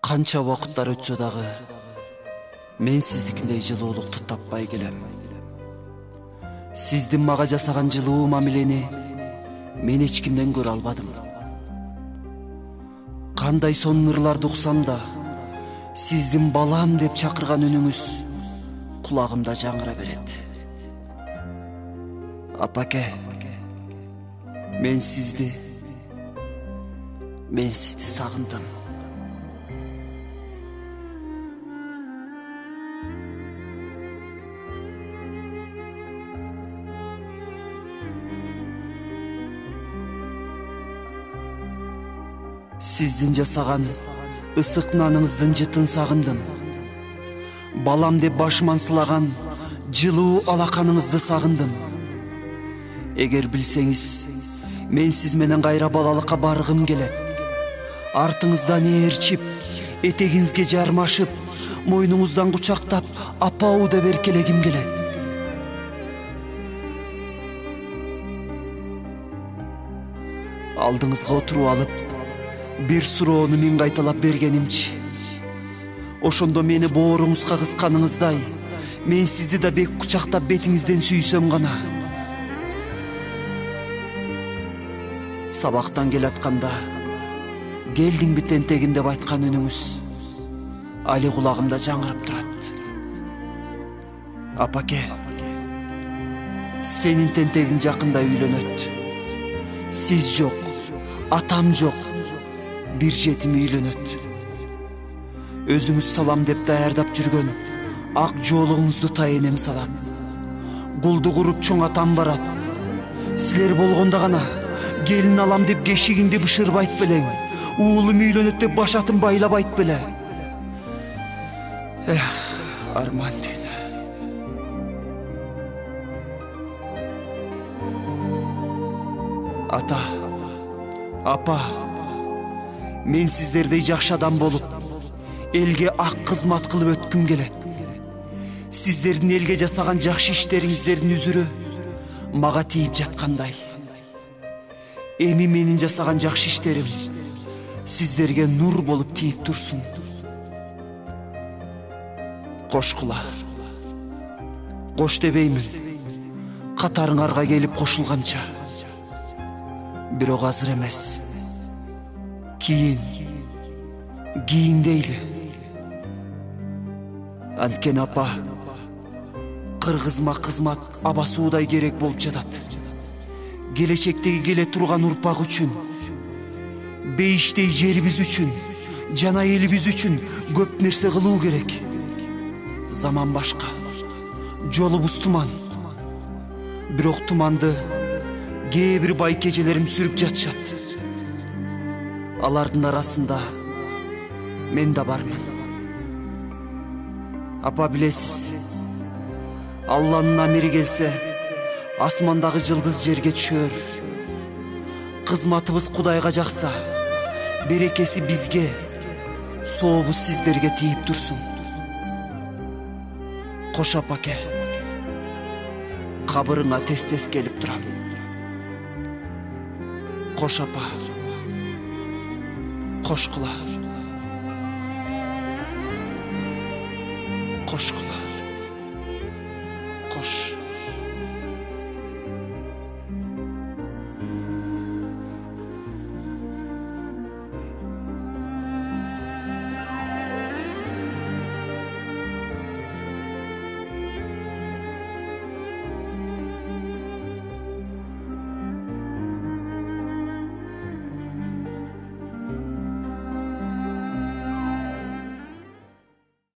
Канча убакыттар өтсө дагы мен сиздикиндей жылуулукту таппай келем. Сиздин мага жасаган жылуу мамилени мен эч кимден көрө албадым. Кандай сонун ырларды уксам да, сиздин балам деп чакырган үнүңүз кулагымда жаңыра берет. Апаке, мен сизди сагындым. Сиздин жасаган ысык наныңыздын жытын сагындым. Балам деп башыман сылаган жылуу алаканыңызды сагындым. Эгер билсеңиз, мен сиз менен кайра балалыкка баргым келет. Артыңыздан ээрчип, этегиңизге жармашып, мойнуңуздан кучактап, апау деп эркелегим келет. Алдыңызга отуруп алып, бир суроону мен кайталап бергенимчи. Ошондо мени бооруңузга кысканыңыздай, мен сизди да бек кучактап бетиңизден сүйсөм гана. Сабактан келатканда, келдиңби тентегим деп айткан үнүңүз али кулагымда жаңырып турат. Апаке, сенин тентегиң жакында үйлөнөт. Сиз жок, атам жок, бир жетим үйлөнөт. Өзүңүз салам деп даярдап жүргөн ак жоолугуңузду тайенем салат. Гулду куруп чоң атам барат. Силер болгондо гана келин алам деп кешигиңди бышырбайт белең. Уулум үйлөнөт деп башатын байлабайт беле. Арман дүйнө. Ата, апа, мен сиздердей жакшы адам болуп, элге ак кызмат кылып өткүм келет. Сиздердин элге жасаган жакшы иштериңиздердин үзүрү мага тийип жаткандай. Эми менин жасаган жакшы иштерим сиздерге нур болуп тийип турсун. Кошкула. Кош дебеймин. Катарыңарга келип кошулганча. Бирок азыр эмес. Кийин дейли. Анткени апа, кыргызма кызмат аба суудай керек болуп жатат. Келечектеги келе турган урпак үчүн, бейиштей жерибиз үчүн, жана элибиз үчүн көп нерсе кылуу керек. Заман башка, жолубуз туман. Бирок туманды кээ бир байкежелерим сүрүп жатышат. Алардын арасында мен да бармын. Апа, билесиз, Алланын амири келсе, асмандагы жылдыз жерге түшөр. Кызматыбыз Кудайга жакса, берекеси бизге, сообуз сиздерге тийип турсун. Кош апаке, кабырыңа тез-тез келип турам. Кош апа, кошкула. Кошкула. Кош.